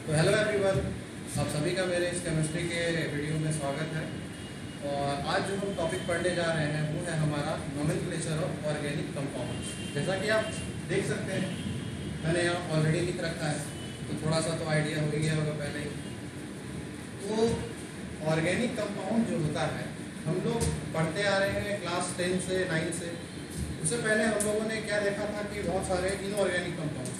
तो hello everyone, आप सभी का मेरे इस केमिस्ट्री के वीडियो में स्वागत है। और आज जो हम टॉपिक पढ़ने जा रहे हैं वो है हमारा नोमेनक्लेचर ऑफ ऑर्गेनिक कंपाउंड्स। जैसा कि आप देख सकते हैं, मैंने यहाँ ऑलरेडी लिख रखा है, तो थोड़ा सा तो आइडिया हो गया होगा पहले ही। तो ऑर्गेनिक कंपाउंड जो होता है हम लोग पढ़ते आ रहे हैं क्लास 10 से 9 से। उससे पहले हम लोगों ने क्या देखा था कि बहुत सारे इनऑर्गेनिक कंपाउंड्स थे।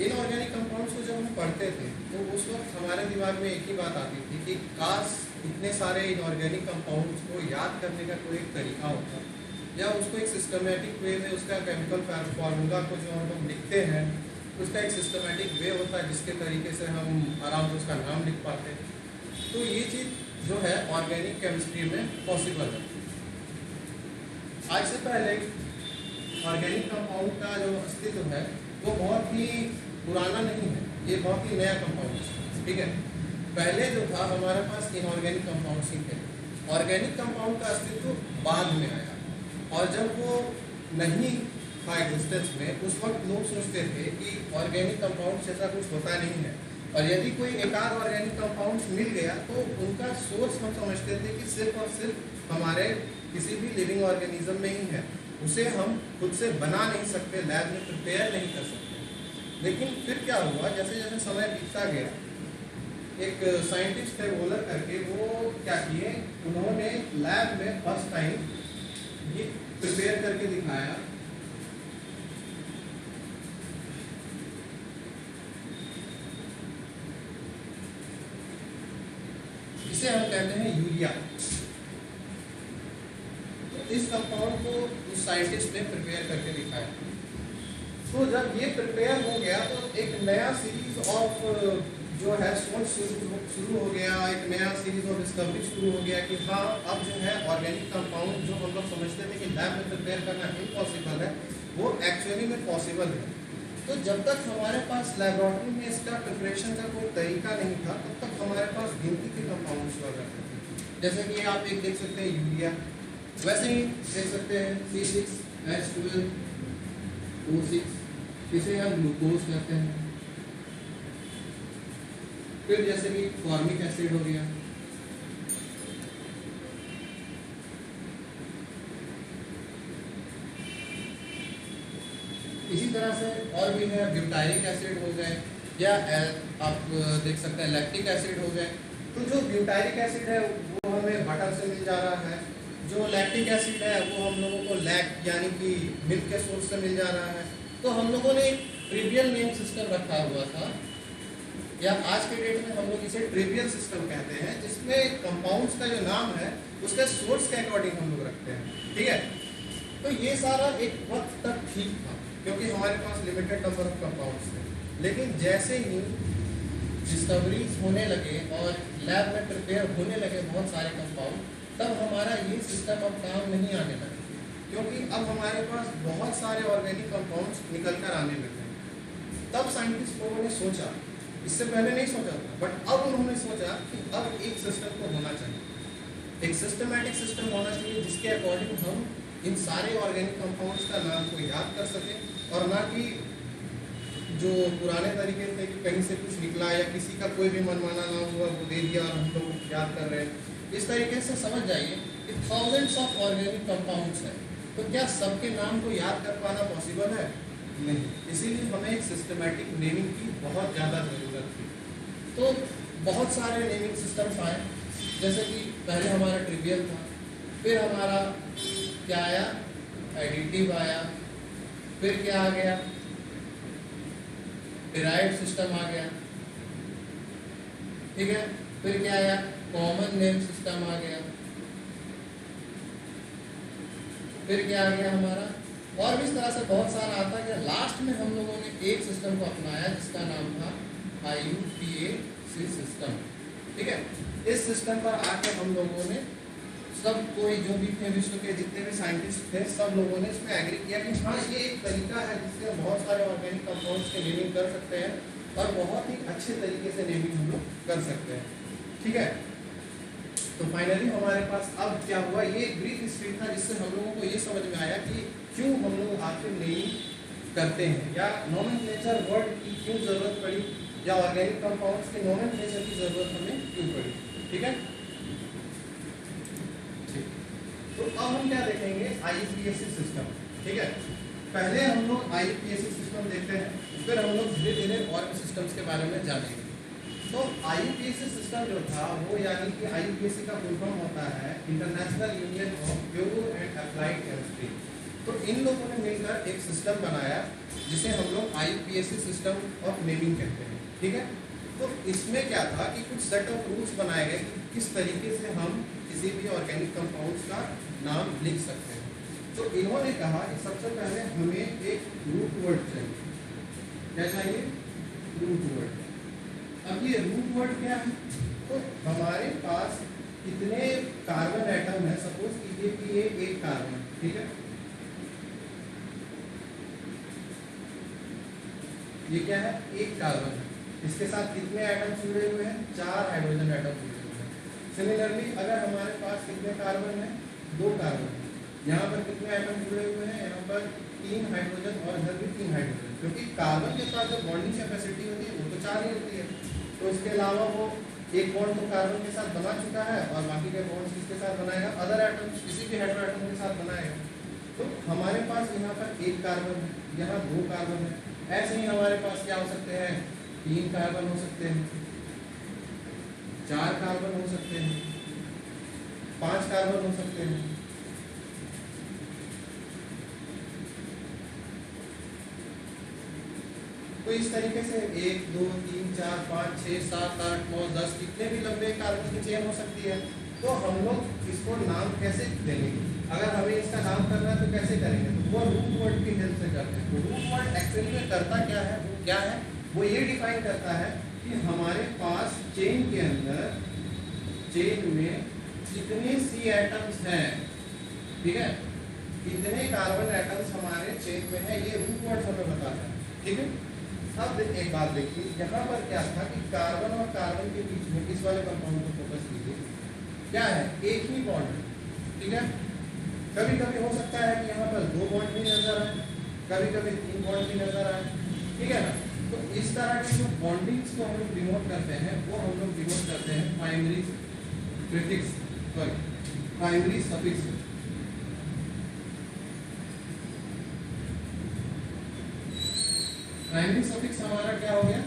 इनऑर्गेनिक कंपाउंड्स को जब हम पढ़ते थे तो उस वक्त हमारे दिमाग में एक ही बात आती थी कि काश इतने सारे इनऑर्गेनिक कंपाउंड्स को याद करने का कोई एक तरीका होता, या उसको एक सिस्टमेटिक वे में उसका केमिकल फार्मूला को जो हम लोग लिखते हैं उसका एक सिस्टमेटिक वे होता है जिसके तरीके से हम आराम से उसका नाम लिख पाते। तो ये चीज़ जो है ऑर्गेनिक केमिस्ट्री में पॉसिबल है। आज से पहले ऑर्गेनिक कंपाउंड का जो अस्तित्व है वो बहुत ही पुराना नहीं है, ये बहुत ही नया कंपाउंड है। ठीक है, पहले जो था हमारे पास इनऑर्गेनिक कंपाउंड्स ही थे। ऑर्गेनिक कंपाउंड का अस्तित्व बाद में आया, और जब वो नहीं था एग्जिस्टेंस में उस वक्त लोग सोचते थे कि ऑर्गेनिक कंपाउंड जैसा कुछ होता नहीं है, और यदि कोई एक आध ऑर्गेनिक कंपाउंड मिल गया तो उनका सोर्स हम समझते थे कि सिर्फ और सिर्फ हमारे किसी भी लिविंग ऑर्गेनिज्म में ही है, उसे हम खुद से बना नहीं सकते, लैब में प्रिपेयर नहीं कर सकते। लेकिन फिर क्या हुआ, जैसे जैसे समय बीतता गया, एक साइंटिस्ट थे वोलर करके, वो क्या किए, उन्होंने लैब में फर्स्ट टाइम ये प्रिपेयर करके दिखाया। इसे हम कहते हैं यूरिया। तो इस कंपाउंड को उस साइंटिस्ट ने प्रिपेयर करके दिखाया। तो जब ये प्रिपेयर हो गया तो एक नया सीरीज ऑफ जो है सोच शुरू हो गया, एक नया सीरीज ऑफ डिस्कवरी शुरू हो गया कि हाँ, अब जो है ऑर्गेनिक कंपाउंड जो हम लोग समझते थे कि लैब में प्रिपेयर करना इम्पॉसिबल है, वो एक्चुअली में पॉसिबल है। तो जब तक हमारे पास लेबोरेटरी में इसका प्रिपरेशन का कोई तरीका नहीं था तब तक हमारे पास गिनती के कंपाउंड्स हुआ करते थे। जैसे कि आप एक देख सकते हैं यूरिया, वैसे ही देख सकते हैं C6H12O6, इसे हम ग्लूकोज कहते हैं। फिर जैसे कि फॉर्मिक एसिड हो गया, इसी तरह से और भी है, ब्यूटाइरिक एसिड हो गए, या आप देख सकते हैं लैक्टिक एसिड हो गए। तो जो ब्यूटाइरिक एसिड है वो हमें बटर से मिल जा रहा है, जो लैक्टिक एसिड है वो हम लोगों को लैक्ट यानी कि मिल्क के सोर्स से मिल जा रहा है। तो हम लोगों ने एक ट्रिवियल नेम सिस्टम रखा हुआ था, या आज के डेट में हम लोग इसे ट्रिवियल सिस्टम कहते हैं, जिसमें कंपाउंड्स का जो नाम है उसके सोर्स के अकॉर्डिंग हम लोग रखते हैं। ठीक है, तो ये सारा एक वक्त तक ठीक था क्योंकि हमारे पास लिमिटेड नंबर ऑफ कंपाउंड्स थे। लेकिन जैसे ही डिस्कवरीज होने लगे और लैब में प्रिपेयर होने लगे बहुत सारे कंपाउंड, तब हमारा ये सिस्टम अब काम नहीं आने लगा, क्योंकि अब हमारे पास बहुत सारे ऑर्गेनिक कंपाउंड्स निकल कर आने लगे। तब साइंटिस्ट लोगों ने सोचा, इससे पहले नहीं सोचा था, बट अब उन्होंने सोचा कि अब एक सिस्टम को होना चाहिए, एक सिस्टमैटिक सिस्टम होना चाहिए जिसके अकॉर्डिंग हम इन सारे ऑर्गेनिक कंपाउंड्स का नाम को याद कर सकें, और ना कि जो पुराने तरीके थे कि कहीं से कुछ निकला या किसी का कोई भी मनमाना नाम हुआ वो दे दिया और हम लोग याद कर रहे हैं। इस तरीके से समझ जाइए कि थाउजेंड्स ऑफ ऑर्गेनिक कंपाउंड्स हैं, तो क्या सबके नाम को याद कर पाना पॉसिबल है? नहीं। इसीलिए हमें एक सिस्टमैटिक नेमिंग की बहुत ज़्यादा ज़रूरत थी। तो बहुत सारे नेमिंग सिस्टम्स आए, जैसे कि पहले हमारा ट्रिवियल था, फिर हमारा क्या आया, एडिटिव आया, फिर क्या आ गया, डिराइव्ड सिस्टम आ गया। ठीक है, फिर क्या आया, कॉमन नेम सिस्टम आ गया, फिर क्या आ गया हमारा, और भी इस तरह से बहुत सारा आता है। लास्ट में हम लोगों ने एक सिस्टम को अपनाया जिसका नाम था IUPAC सिस्टम। ठीक है, इस सिस्टम पर आके हम लोगों ने सब कोई जो भी थे, विश्व के जितने भी साइंटिस्ट थे, सब लोगों ने इसमें एग्री किया कि हाँ, ये एक तरीका है जिससे हम बहुत सारे ऑर्गेनिक कंपाउंड्स की नेमिंग कर सकते हैं, और बहुत ही अच्छे तरीके से नेमिंग हम लोग कर सकते हैं। ठीक है, तो फाइनली हमारे पास अब क्या हुआ, ये एक ब्रीफ हिस्ट्री था जिससे हम लोगों को ये समझ में आया कि क्यों हम लोग आखिर नेमिंग करते हैं, या नोमेनक्लेचर वर्ड की क्यों ज़रूरत पड़ी, या ऑर्गेनिक कंपाउंड्स के नोमेनक्लेचर की जरूरत हमें क्यों पड़ी। ठीक है, तो अब हम क्या देखेंगे, आईयूपीएसी सिस्टम। ठीक है, पहले हम लोग आईयूपीएसी सिस्टम देखते हैं, फिर हम लोग धीरे धीरे और भी सिस्टम्स के बारे में जानेंगे। तो आईयूपीएसी सिस्टम जो था वो, यानी कि आईयूपीएसी का फुल फॉर्म होता है international union of pure and applied chemistry. तो इन लोगों ने मिलकर एक सिस्टम बनाया जिसे हम लोग आईयूपीएसी सिस्टम ऑफ नेमिंग कहते हैं। ठीक है, तो इसमें क्या था कि कुछ सेट ऑफ रूल्स बनाए गए कि किस तरीके से हम किसी भी ऑर्गेनिक कंपाउंड्स का नाम लिख सकते हैं। तो इन्होंने कहा कि सबसे पहले हमें एक रूट वर्ड चाहिए। क्या चाहिए? Root word. अब ये रूट वर्ड क्या है? तो हमारे पास कितने कार्बन एटम है, सपोज कीजिए कि ये एक कार्बन, ठीक है, ये क्या है? एक कार्बन है। इसके साथ कितने एटम जुड़े हुए हैं? 4 हाइड्रोजन एटम जुड़े हुए हैं। सिमिलरली अगर हमारे पास कितने कार्बन है? 2 कार्बन। यहाँ पर कितने एटम जुड़े हुए हैं? यहाँ पर 3 हाइड्रोजन और इधर भी 3 हाइड्रोजन, क्योंकि कार्बन के साथ जो बॉन्डिंग कैपेसिटी होती है वो तो 4 ही होती है। तो इसके अलावा वो एक बॉन्ड तो कार्बन के साथ बना चुका है और बाकी के बॉन्ड्स किसके साथ बनाएगा? अदर एटम्स, किसी भी हाइड्रो एटम के साथ बनाएगा। तो हमारे पास यहाँ पर 1 कार्बन है, यहाँ 2 कार्बन है। ऐसे ही हमारे पास क्या हो सकते हैं? 3 कार्बन हो सकते हैं, 4 कार्बन हो सकते हैं, 5 कार्बन हो सकते हैं। तो इस तरीके से 1 2 3 4 5 6 7 8 9 10 कितने भी लंबे कार्बन की चेन हो सकती है। तो हम लोग इसको नाम कैसे देंगे? अगर हमें इसका नाम करना है तो कैसे करेंगे? तो वो रूट वर्ड की हेल्प से करते हैं। तो रूट वर्ड एक्चुअली में करता क्या है? वो क्या है? वो ये डिफाइन करता है कि हमारे पास चेन के अंदर, चेन में कितने सी एटम्स हैं। ठीक है, कितने कार्बन एटम्स हमारे चेन में है, ये रूट वर्ड हमें बताता है। ठीक है, अब एक बात देखिए, यहाँ पर क्या था कि कार्बन और कार्बन के बीच में, इस वाले कंपाउंड को फोकस कीजिए, क्या है? एक ही बॉन्ड है। ठीक है, कभी कभी हो सकता है कि यहाँ पर 2 बॉन्ड भी नजर आए, कभी कभी 3 बॉन्ड भी नजर आए। ठीक है ना, तो इस तरह के जो बॉन्डिंग्स को हम लोग डिनोट करते हैं वो हम लोग डिनोट करते हैं प्राइमरी प्रीफिक्स पर, प्राइमरी सफिक्स। प्राइमरी सफिक्स हमारा क्या हो गया?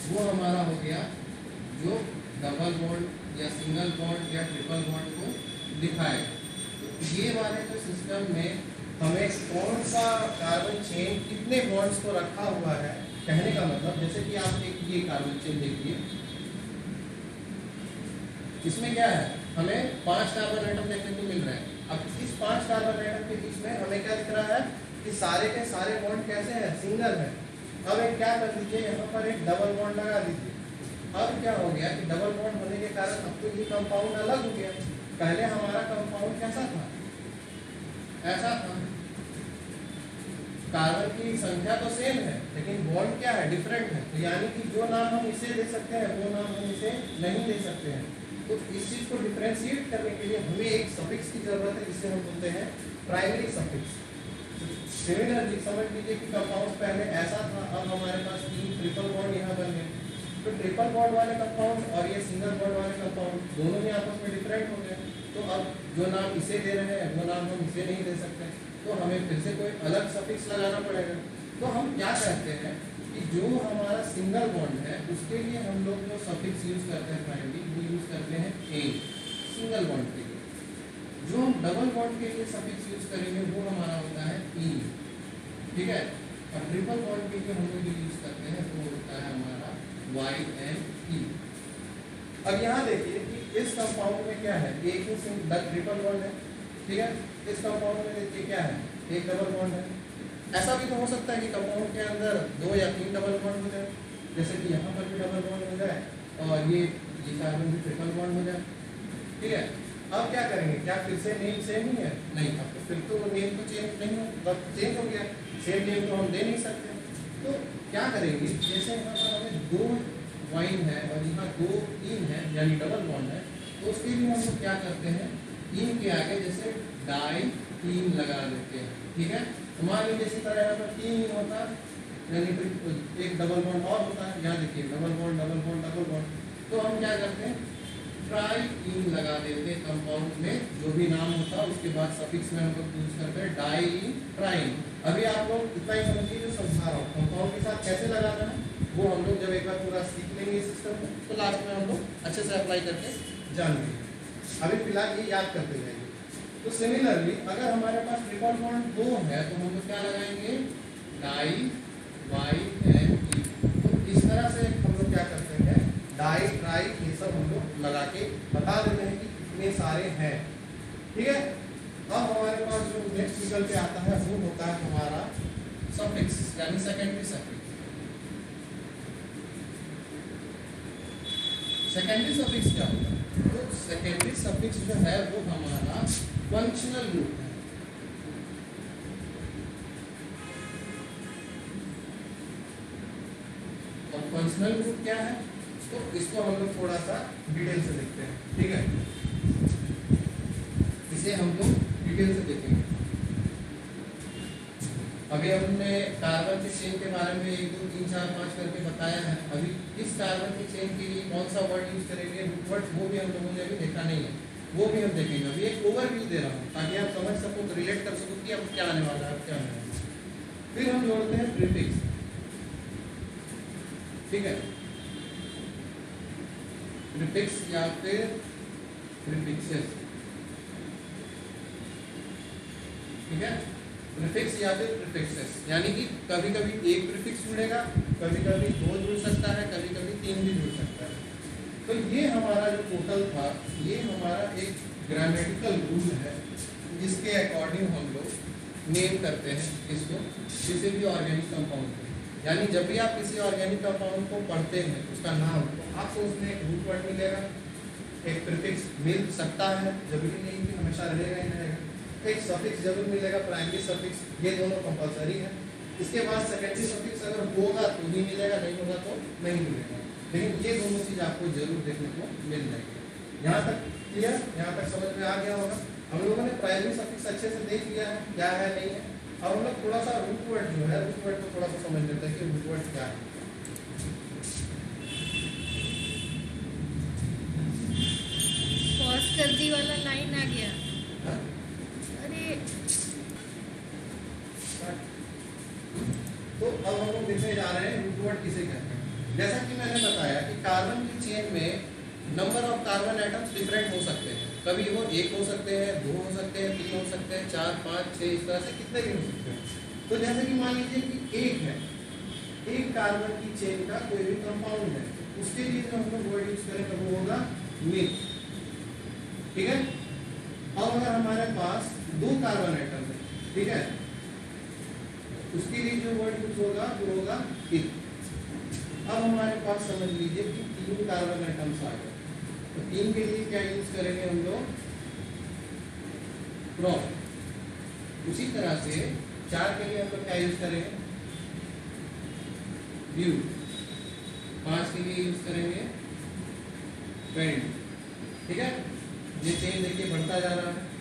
वो हमारा हो गया जो डबल बॉन्ड या सिंगल बॉन्ड या ट्रिपल बॉन्ड को दिखाएगा। तो ये वाले जो सिस्टम में हमें कौन सा कार्बन चेन कितने बॉन्ड्स को रखा हुआ है, कहने का मतलब जैसे कि आप एक ये कार्बन चेन देखिए, इसमें क्या है? हमें 5 कार्बन एटम देखने को मिल रहे हैं। अब इस 5 कार्बन एटम के बीच में हमें क्या दिख रहा है कि सारे के सारे बॉन्ड कैसे हैं? सिंगल है। अब एक क्या कर दीजिए, यहाँ पर एक डबल बॉन्ड लगा दीजिए। अब क्या हो गया कि डबल बॉन्ड होने के कारण अब तो ये कंपाउंड अलग हो गया। पहले हमारा कंपाउंड कैसा था? ऐसा था। कार्बन की संख्या तो सेम है लेकिन बॉन्ड क्या है? डिफरेंट है। तो यानी कि जो नाम हम इसे दे सकते हैं वो नाम हम इसे नहीं दे सकते हैं। तो इस चीज को डिफरेंशिएट करने के लिए हमें एक सफिक्स की जरूरत है, जिसे हम बोलते हैं प्राइमरी सफिक्स। सिमिलरली समझ लीजिए कि कंपाउंड पहले ऐसा था, अब हमारे पास 3 ट्रिपल बॉन्ड यहाँ बन गए। तो ट्रिपल बॉन्ड वाले कंपाउंड और ये सिंगल बॉन्ड वाले कंपाउंड दोनों ही आपस में डिफरेंट हो गए। तो अब जो नाम इसे दे रहे हैं वो नाम हम इसे नहीं दे सकते, तो हमें फिर से कोई अलग सफिक्स लगाना पड़ेगा। तो हम क्या कहते हैं कि जो हमारा सिंगल बॉन्ड है उसके लिए हम लोग जो सफिक्स यूज करते हैं प्राइमरी, वो यूज करते हैं ए, सिंगल बॉन्ड के लिए। जो हम डबल बॉन्ड के लिए सफिक्स यूज करेंगे वो हमारा होता है ई। ठीक है, और ट्रिपल बॉन्ड के लिए हम लोग जो यूज करते हैं वो होता है हमारा वाई एंड ई। अब यहाँ देखिए कि इस कंपाउंड में क्या है? एक ही ट्रिपल बॉन्ड है। ठीक है, इस कंपाउंड में देखिए क्या है? एक डबल बॉन्ड है। ऐसा भी तो हो सकता है कि कंपाउंड के अंदर 2 या 3 डबल बॉन्ड हो जाए, जैसे कि यहाँ पर भी डबल बॉन्ड हो जाए और ये कार्बन भी ट्रिपल बॉन्ड हो जाए। ठीक है, अब क्या करेंगे? क्या फिर से नेम सेम ही है? नहीं, अब तो फिर तो नेम तो चेंज नहीं हो, चेंज हो गया। सेम नेम तो हम दे नहीं सकते। तो क्या करेंगे? जैसे यहाँ पर हमें 2 वाइन है और यहाँ 2 इन है, यानी डबल बॉन्ड है, तो उसके लिए हम लोग क्या करते हैं? इन के आगे जैसे डाई 3 लगा देते हैं। ठीक है, तो मान लीजिए इसी तरह यहाँ पर 3 इन होता यानी फिर एक डबल बॉन्ड और होता है, यहाँ देखिए double bond double bond double bond. तो हम क्या करते हैं, ट्राई लगा देते हैं कंपाउंड में, जो भी नाम होता है उसके बाद सफिक्स में हम लोग यूज करते हैं डाई ट्राइन। अभी आप लोग इतना ही समझिए, जो समझा रहा हूँ कंपाउंड के साथ कैसे लगाना है वो हम लोग जब एक बार पूरा सीख लेंगे सिस्टम को, तो लास्ट में हम लोग अच्छे से अप्लाई करके जान लेंगे। अभी फिलहाल ये याद करते जाएंगे। तो सिमिलरली अगर हमारे पास ट्रिपल बॉन्ड 2 है तो हम लोग क्या लगाएंगे, डाई YNE। तो इस तरह से हम लोग क्या करते हैं, डाई ट्राई ये सब हम लोग लगा के बता देते हैं कि कितने सारे हैं। ठीक है, अब हमारे पास जो नेक्स्ट निकल के आता है वो होता है हमारा सफिक्स, यानी सेकेंडरी सफिक्स। सेकेंडरी सफिक्स क्या होता है, तो सेकेंडरी सफिक्स जो है वो हमारा फंक्शनल ग्रुप है। और फंक्शनल ग्रुप क्या है, तो इसको हम लोग थोड़ा सा डिटेल से देखते हैं। ठीक है, इसे हम लोग डिटेल से देखेंगे। अभी हमने कार्बन के चेन के बारे में 1 2 3 4 5 करके बताया है। अभी इस कार्बन के चेन के लिए कौन सा वर्ड यूज करेंगे, रूट वर्ड, वो भी हम लोगों ने अभी देखा नहीं है, वो भी हम देखेंगे। अभी एक ओवरव्यू दे रहा हूँ ताकि आप समझ सको, तो रिलेट कर सको कि अब क्या आने वाला है, अब क्या आने वाला है। फिर हम जोड़ते हैं प्रीफिक्स। ठीक है, प्रीफिक्स या फिर प्रीफिक्सेस। ठीक है, प्रीफिक्स या फिर प्रीफिक्सेस, यानी कि कभी कभी एक प्रीफिक्स जुड़ेगा, कभी कभी 2 जुड़ सकता है, कभी कभी 3 भी जुड़ सकता है। तो ये हमारा जो टोटल था, ये हमारा एक ग्रामेटिकल रूल है जिसके अकॉर्डिंग हम लोग नेम करते हैं इसको, किसी भी ऑर्गेनिक कंपाउंड को। यानी जब भी आप किसी ऑर्गेनिक कंपाउंड को पढ़ते हैं उसका नाम, तो आपको उसमें एक रूट वर्ड मिलेगा, एक प्रीफिक्स मिल सकता है, जरूरी नहीं कि हमेशा रहेगा ही रहेगा, एक सफिक्स जरूर मिलेगा, प्राइमरी सफिक्स, ये दोनों कंपलसरी है। इसके बाद सेकेंडरी सफिक्स अगर होगा तो ही मिलेगा, नहीं होगा तो नहीं मिलेगा, लेकिन ये दोनों चीज आपको जरूर देखने को मिल जाएगी। यहाँ तक क्लियर, यहाँ तक समझ में आ गया होगा। हम लोगों ने प्राइमरी सफिक्स अच्छे से देख लिया है क्या है नहीं है। अब हम लोग थोड़ा सा रूट वर्ड जो है, रूट वर्ड को थोड़ा सा समझ लेते हैं कि रूट वर्ड क्या है। पॉज कर दी वाला लाइन आ गया। हाँ? अरे तो अब हम लोग देखने जा रहे हैं रूट वर्ड किसे कहते हैं। जैसा कि मैंने बताया कि कार्बन की चेन में number of carbon atoms different हो सकते हैं, कभी वो 1 हो सकते हैं, 2 हो सकते हैं, 3 हो सकते हैं, 4 5 6, इस तरह से कितने भी हो सकते हैं। तो जैसे कि मान लीजिए कि एक है, एक कार्बन की चेन का कोई भी कंपाउंड है, उसके लिए जो हम लोग वर्ड यूज करेंगे वो होगा मिथ। ठीक है, अब अगर हमारे पास 2 कार्बन एटम है, ठीक है, उसके लिए जो वर्ड यूज होगा वो होगा इथ। अब हमारे पास समझ लीजिए कि 3 कार्बन एटम्स आ गए, तो 3 के लिए क्या यूज करेंगे हम लोग, प्रोप। उसी तरह से 4 के लिए हम लोग क्या यूज करेंगे, ब्यू। 5 के लिए यूज करेंगे पेंट। ठीक है, ये चेन देखिए बढ़ता जा रहा है।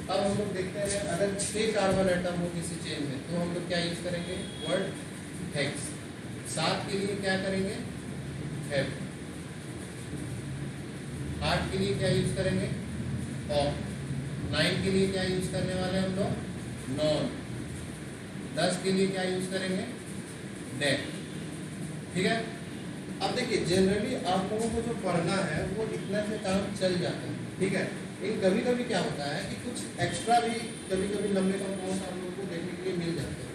अब हम लोग देखते हैं अगर 6 कार्बन एटम हो किसी चेन में तो हम लोग क्या यूज करेंगे, वर्ड हेक्स। 7 के लिए क्या करेंगे, हेप। 8 के लिए क्या यूज करेंगे, ऑफ। 9 के लिए क्या यूज करने वाले हम लोग, नॉन। 10 के लिए क्या यूज करेंगे, डेक। ठीक है, अब देखिए जनरली आप लोगों को जो पढ़ना है वो इतना से काम चल जाता है। ठीक है, लेकिन कभी कभी क्या होता है कि कुछ एक्स्ट्रा भी कभी कभी लंबे कंपाउंड आप लोगों को देखने के लिए मिल जाते हैं,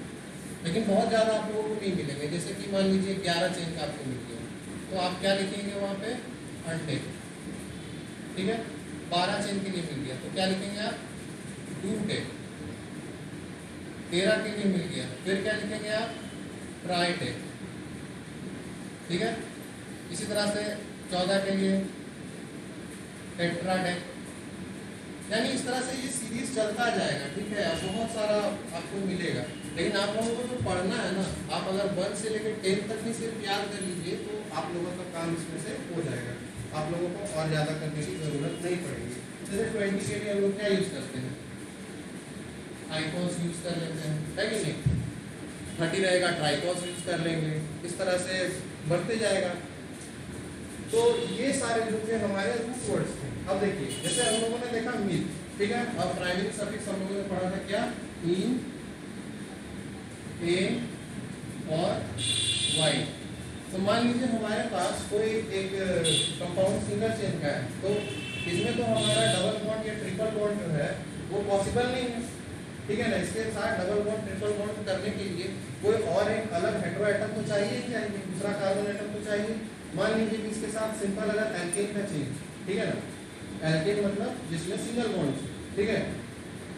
लेकिन बहुत ज़्यादा आप लोगों को नहीं मिलेंगे। जैसे कि मान लीजिए 11 चेन का आपको मिल गया, तो आप क्या लिखेंगे वहाँ पे, अनटेक। ठीक है, 12 चेन के लिए मिल गया तो क्या लिखेंगे आप, टू टेक। 13 के लिए मिल गया, फिर क्या लिखेंगे आप, ट्राई टेक। ठीक है, इसी तरह से 14 के लिए टेट्रा टेक। यानी इस तरह से ये सीरीज चलता जाएगा, ठीक है। बहुत सारा आपको मिलेगा, लेकिन आप लोगों को जो पढ़ना है ना, आप अगर 1 से लेकर 10 तक ही सिर्फ याद कर लीजिए तो आप लोगों का काम इसमें से हो जाएगा। आप लोगों को और ज़्यादा करने की ज़रूरत नहीं पड़ेगी। जैसे 20 के लिए हम लोग क्या यूज़ करते हैं, आइकॉन्स यूज़ कर लेते हैं, है कि नहीं। 30 रहेगा, ट्राइकॉन्स यूज़ कर लेंगे, इस तरह से बढ़ते जाएगा। तो ये सारे जो थे हमारे रूट वर्ड्स थे। अब देखिए, जैसे हम लोगों ने देखा मिथ, ठीक है, और प्राइमरी सफिक्स हम लोगों ने पढ़ा था क्या, इन, ए और वाई। तो मान लीजिए हमारे पास कोई एक कंपाउंड सिंगल चेन का है, तो इसमें तो हमारा डबल बॉन्ड या ट्रिपल बॉन्ड जो है वो पॉसिबल नहीं है, ठीक है ना। इसके साथ डबल बॉन्ड ट्रिपल बॉन्ड करने के लिए कोई और एक अलग हेटेरो एटम तो चाहिए ही चाहिए, दूसरा कार्बन एटम तो चाहिए। मान लीजिए कि इसके साथ सिंपल अगर एल्केन का चेन, ठीक है ना, एल्केन मतलब जिसमें सिंगल बॉन्ड, ठीक है।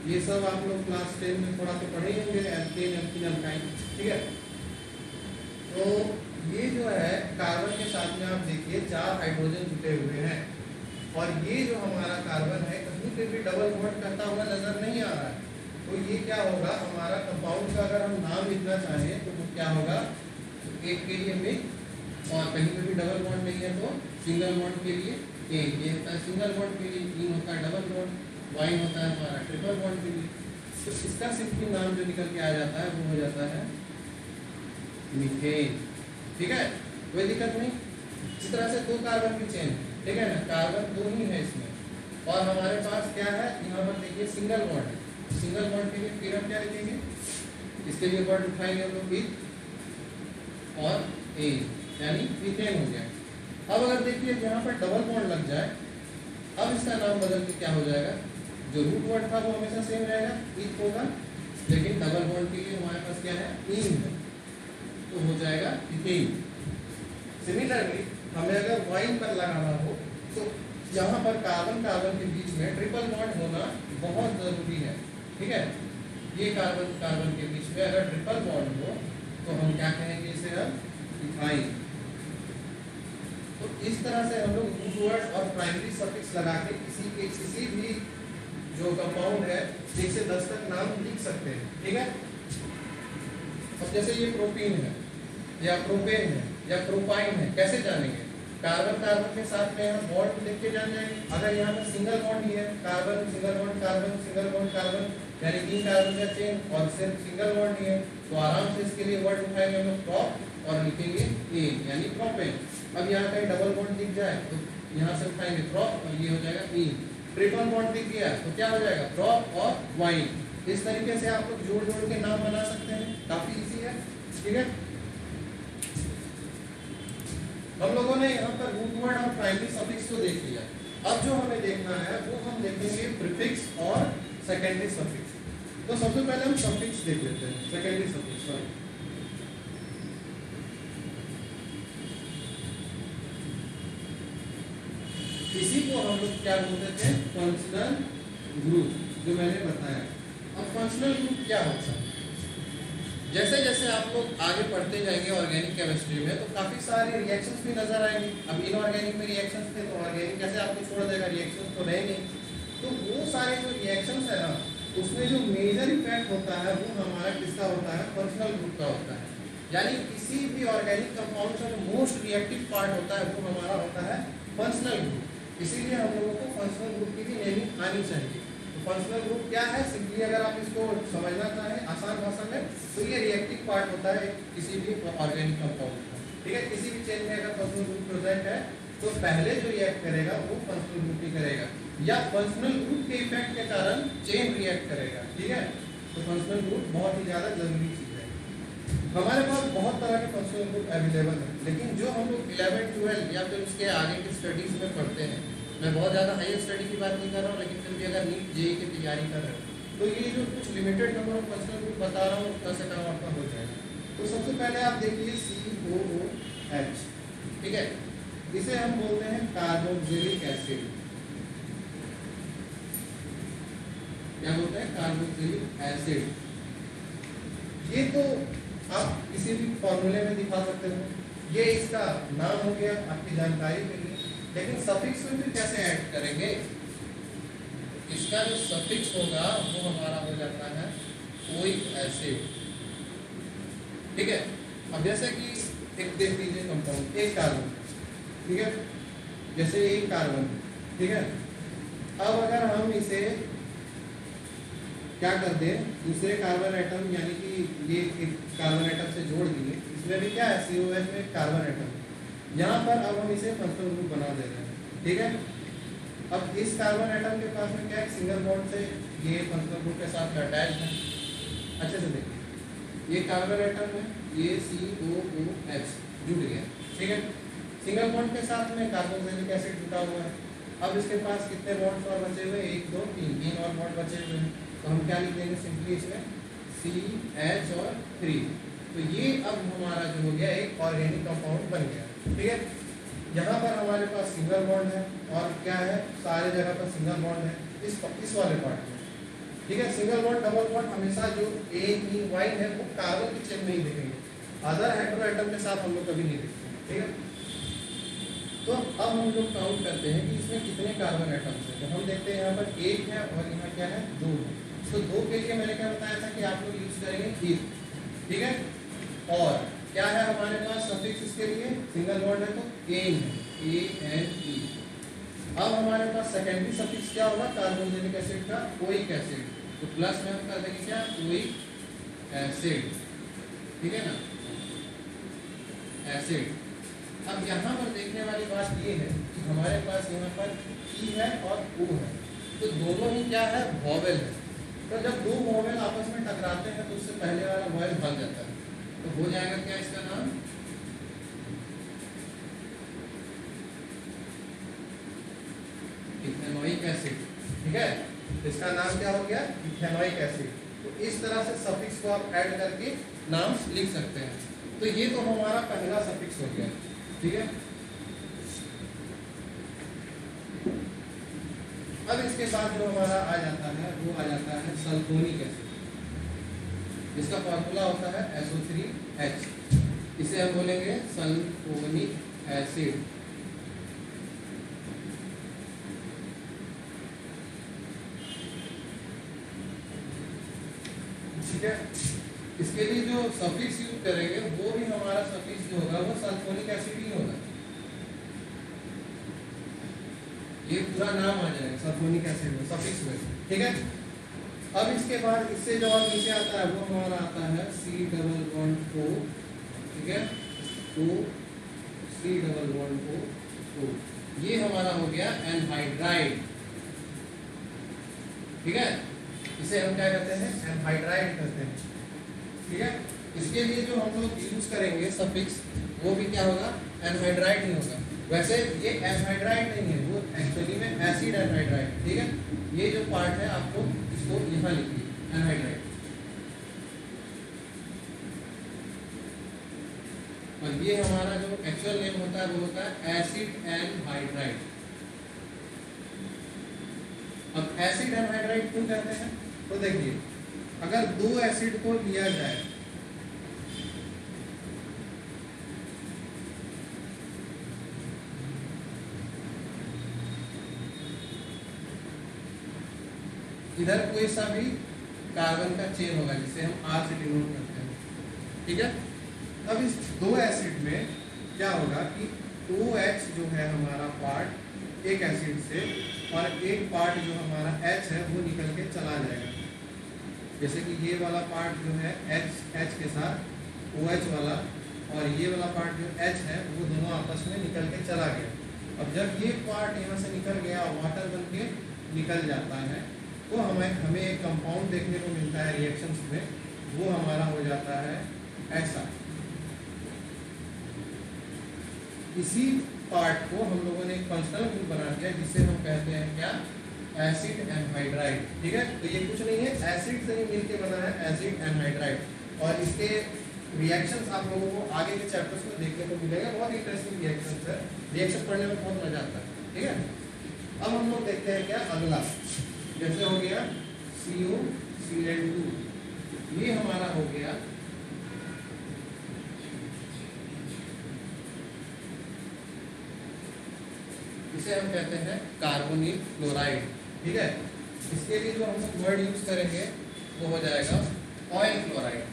ये सब आप लोग क्लास 10 में थोड़ा तो पढ़े होंगे, एल्केन, एल्कीन, अल्काइन, ठीक है। तो ये जो है कार्बन के साथ में आप देखिए 4 हाइड्रोजन जुटे हुए हैं, और ये जो हमारा कार्बन है कहीं पे भी डबल बॉन्ड करता हुआ नजर नहीं आ रहा है। तो ये क्या होगा, हमारा कंपाउंड का अगर हम नाम लिखना चाहें तो वो क्या होगा, एक के लिए मिथ, और कहीं पे भी डबल बॉन्ड नहीं है तो सिंगल बॉन्ड के लिए ए, ये होता है सिंगल बॉन्ड के लिए, इन होता है डबल बॉन्ड, वाइन होता है हमारा ट्रिपल बॉन्ड के लिए। तो इसका सिंपल नाम जो निकल के आ जाता है वो हो जाता है मीथेन, ठीक है, कोई दिक्कत नहीं। इस तरह से 2 कार्बन की चेन, ठीक है ना, कार्बन 2 ही है इसमें, और हमारे पास क्या है यहाँ पर देखिए सिंगल बॉन्ड। सिंगल बॉन्ड के लिए फिर हम क्या लिखेंगे, इसके लिए वर्ड उठाएंगे हम लोग विथ और ए, यानी मीथेन हो गया। अब अगर देखिए यहाँ पर डबल बॉन्ड लग जाए, अब इसका नाम बदल के क्या हो जाएगा, जो रूट वर्ड था वो हमेशा सेम रहेगा, इथ होगा, लेकिन डबल बॉन्ड के लिए हमारे पास क्या है, इन है, तो हो जाएगा इथेन। सिमिलरली हमें अगर वाइन पर लगाना हो तो यहाँ पर कार्बन कार्बन के बीच में ट्रिपल बॉन्ड होना बहुत ज़रूरी है, ठीक है। ये कार्बन कार्बन के बीच में अगर ट्रिपल बॉन्ड हो तो हम क्या कहेंगे इसे, अब इथाइन। तो इस तरह से हम लोग रूट वर्ड और प्राइमरी सफिक्स लगा के किसी भी जो कंपाउंड है 1 से 10 तक नाम लिख सकते हैं, ठीक है। अब जैसे ये प्रोपीन है या प्रोपेन है या प्रोपाइन है, कैसे जानेंगे, कार्बन कार्बन के साथ में हम बॉन्ड लिख के जान जाएंगे। अगर यहाँ पर सिंगल बॉन्ड ही है, carbon single bond carbon single bond carbon, यानी 3 कार्बन का चेन और सिर्फ सिंगल बॉन्ड ही है, तो आराम से इसके लिए वर्ड उठाएंगे हम लोग प्रोप और लिखेंगे ए, यानी प्रोपेन। अब यहाँ कहीं डबल बॉन्ड दिख जाए तो यहाँ से उठाएंगे प्रोप और ये हो जाएगा ई। ट्रिपल बॉन्ड दिख गया तो क्या हो जाएगा, प्रोप और वाइन। इस तरीके से आप लोग जोड़ जोड़ के नाम बना सकते हैं, काफी इजी है, ठीक है। हम लोगों ने यहाँ पर रूट वर्ड और प्राइमरी सफिक्स को देख लिया। अब जो हमें देखना है वो हम देखेंगे प्रीफिक्स और सेकेंडरी सफिक्स। तो सबसे पहले हम सफिक्स देख लेते हैं, सेकेंडरी सफिक्स। सॉरी, इसी को हम लोग क्या बोलते थे, फंक्शनल ग्रुप, जो मैंने बताया। अब फंक्शनल ग्रुप क्या होता है, जैसे जैसे आप लोग आगे पढ़ते जाएंगे ऑर्गेनिक केमिस्ट्री में तो काफ़ी सारे रिएक्शंस भी नजर आएंगे। अब इनऑर्गेनिक में रिएक्शंस थे तो ऑर्गेनिक कैसे आपको छोड़ देगा, रिएक्शंस तो रहे नहीं। तो वो सारे जो रिएक्शंस है ना, उसमें जो मेजर इफेक्ट होता है वो हमारा किसका होता है, फंक्शनल ग्रुप का होता है। यानी किसी भी ऑर्गेनिक कंपाउंड का जो मोस्ट रिएक्टिव पार्ट होता है वो हमारा होता है फंक्शनल ग्रुप। इसीलिए हम लोगों को फंक्शनल ग्रुप की भी नेमिंग आनी चाहिए। फंक्शनल ग्रुप क्या है, सिंपली अगर आप इसको समझना चाहें आसान भाषा में तो ये रिएक्टिव पार्ट होता है किसी भी ऑर्गेनिक कंपाउंड का, ठीक है। किसी भी चेन में अगर फंक्शनल ग्रुप प्रेजेंट है तो पहले जो रिएक्ट करेगा वो फंक्शनल ग्रुप ही करेगा, या फंक्शनल ग्रुप के इफेक्ट के कारण चेन रिएक्ट करेगा, ठीक है। तो फंक्शनल ग्रुप बहुत ही ज़्यादा जरूरी चीज़ है। हमारे पास बहुत तरह के फंक्शनल ग्रुप अवेलेबल है, लेकिन जो हम लोग 11, 12 या फिर उसके आगे की स्टडीज में पढ़ते हैं, मैं बहुत ज़्यादा हायर स्टडी की बात नहीं कर रहा हूँ, लेकिन फिर भी अगर नीट जेईई की तैयारी कर रहे हो तो ये जो कुछ limited number of functional group बता रहा हूँ उतना से काम आपका हो जाएगा। तो सबसे पहले आप देखिए COOH, ठीक है, इसे हम बोलते हैं कार्बोक्सिलिक एसिड। क्या बोलते हैं, कार्बोक्सिलिक एसिड। ये तो आप किसी भी फॉर्मूले में दिखा सकते हो, ये इसका नाम हो गया आपकी जानकारी के लिए। लेकिन सफिक्स में फिर कैसे ऐड करेंगे, इसका जो सफिक्स होगा वो हमारा हो जाता है ओइक एसिड। ठीक है, अब जैसे कि एक देख लीजिए कंपाउंड, एक कार्बन, ठीक है, जैसे एक कार्बन, ठीक है। अब अगर हम इसे क्या कर दें, दूसरे कार्बन एटम यानी कि ये एक कार्बन एटम से जोड़ दिए, इसमें भी क्या है COH में कार्बन एटम, यहाँ पर अब हम इसे फंक्शनल ग्रुप बना दे रहे हैं, ठीक है। अब इस कार्बन एटम के पास में क्या है, सिंगल बॉन्ड से ये फंक्शनल ग्रुप के साथ अटैच है। अच्छे से देखिए, ये कार्बन एटम है, ये COOH जुड़ गया, ठीक है। सिंगल बॉन्ड के साथ में कार्बोक्सिलिक एसिड जुटा हुआ है। अब इसके पास कितने बॉन्ड्स और बचे हुए, 1 2 3, 3 और बॉन्ड बचे हुए हैं, तो हम क्या लिख देंगे सिंपली इसमें CH और 3। तो ये अब हमारा जो हो गया एक ऑर्गेनिक कंपाउंड बन गया, ठीक है। यहाँ पर हमारे पास सिंगल बॉन्ड है और क्या है, सारे जगह पर सिंगल बॉन्ड है इस वाले पार्ट में, ठीक है। सिंगल बॉन्ड डबल बॉन्ड हमेशा जो AEY है वो कार्बन की चेन में ही दिखेंगे, अदर हेटेरो एटम के साथ हम लोग कभी नहीं दिखते, ठीक है। तो अब हम लोग काउंट करते हैं कि इसमें कितने कार्बन एटम्स हैं। तो हम देखते हैं यहाँ पर 1 है और यहाँ क्या है 2 है। तो 2 के लिए मैंने क्या बताया था कि आप लोग यूज करेंगे इफ, ठीक है। और क्या है हमारे पास सफिक्स इसके लिए, सिंगल बॉन्ड है तो एन है, ANE। अब हमारे पास सेकेंडरी सफिक्स क्या होगा, कार्बोक्सिलिक एसिड का ओइक एसिड, तो प्लस में हम कर देंगे क्या, ओइक एसिड, ठीक है ना, एसिड। अब यहाँ पर देखने वाली बात ये है कि हमारे पास यहाँ पर ई है और ओ है, तो दोनों ही क्या है, वॉवेल है। तो जब दो वॉवेल आपस में टकराते हैं तो उससे पहले वाला वॉवेल भाग जाता है, तो हो जाएगा क्या इसका नाम, इथेनोइक एसिड, ठीक है। इसका नाम क्या हो गया, इथेनोइक एसिड। तो इस तरह से सफिक्स को आप ऐड करके नाम लिख सकते हैं। तो ये तो हमारा पहला सफिक्स हो गया, ठीक है। अब इसके बाद जो हमारा आ जाता है वो आ जाता है सल्फोनिक एसिड, जिसका फॉर्मूला होता है SO3H। इसे हम बोलेंगे सल्फोनिक एसिड, ठीक है। इसके लिए जो सफिक्स यूज करेंगे वो भी हमारा सफिक्स जो होगा वो सल्फोनिक एसिड ही होगा, ये पूरा नाम आ जाएगा सल्फोनिक एसिड में, सफिक्स में, ठीक है। अब इसके बाद इससे जो और नीचे आता है वो हमारा आता है C+O, ठीक है, तो C+O, ये हमारा हो गया एनहाइड्राइड, ठीक है। इसे हम क्या कहते हैं, एनहाइड्राइड कहते हैं, ठीक है। इसके लिए जो हम लोग यूज करेंगे सफिक्स वो भी क्या होगा, एनहाइड्राइड ही होगा। वैसे ये एनहाइड्राइड नहीं है, वो एक्चुअली में एसिड एनहाइड्राइड, ठीक है। ये जो पार्ट है आप लोग इसको यहाँ लिखिए, एनहाइड्राइड। और ये हमारा जो एक्चुअल नेम होता है वो होता है एसिड एनहाइड्राइड। अब एसिड एनहाइड्राइड क्यों कहते हैं, तो देखिए अगर दो एसिड को लिया जाए, इधर कोई सा भी कार्बन का चेन होगा जिसे हम R से डिनोट करते हैं, ठीक है। अब इस दो एसिड में क्या होगा कि OH जो है हमारा पार्ट एक एसिड से और एक पार्ट जो हमारा H है वो निकल के चला जाएगा। जैसे कि ये वाला पार्ट जो है H के साथ OH वाला और ये वाला पार्ट जो H है वो दोनों आपस में निकल के चला गया। अब जब ये पार्ट यहाँ से निकल गया वाटर बन के निकल जाता है तो हमें एक कंपाउंड देखने को मिलता है रिएक्शंस में, वो हमारा हो जाता है ऐसा। इसी पार्ट को हम लोगों ने एक फंक्शनल ग्रुप बना दिया जिसे हम कहते हैं क्या, एसिड एनहाइड्राइड, ठीक है। तो ये कुछ नहीं है, एसिड से ही मिलके बना है एसिड एनहाइड्राइड। और इसके रिएक्शंस आप लोगों को आगे के चैप्टर्स में देखने को मिलेगा, बहुत इंटरेस्टिंग रिएक्शंस है, रिएक्शन पढ़ने में बहुत मजा आता है, ठीक है। अब हम लोग देखते हैं क्या अगला, जैसे हो गया COCl2, ये हमारा हो गया इसे हम कहते हैं कार्बोनिल क्लोराइड, ठीक है। इसके लिए जो हम लोग वर्ड यूज करेंगे वो हो जाएगा ऑयल क्लोराइड।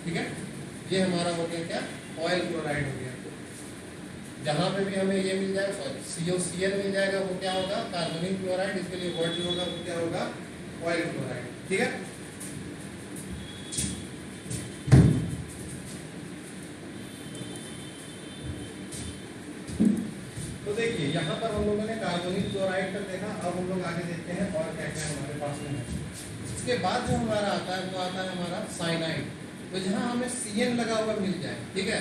ठीक है, ये हमारा हो गया क्या, ऑयल क्लोराइड हो गया। जहां पे भी हमें ये मिल जाएगा, सॉरी COCl मिल जाएगा, वो क्या होगा, कार्बोनिल क्लोराइड। इसके लिए वर्ड जो होगा वो क्या होगा, ऑयल क्लोराइड। ठीक है, तो देखिए यहाँ पर हम लोगों ने कार्बोनिल क्लोराइड का देखा। अब हम लोग आगे देखते हैं और क्या क्या हमारे पास में है। इसके बाद जो हमारा आता है वो आता है हमारा साइनाइड। तो जहाँ हमें CN लगा हुआ मिल जाए, ठीक है,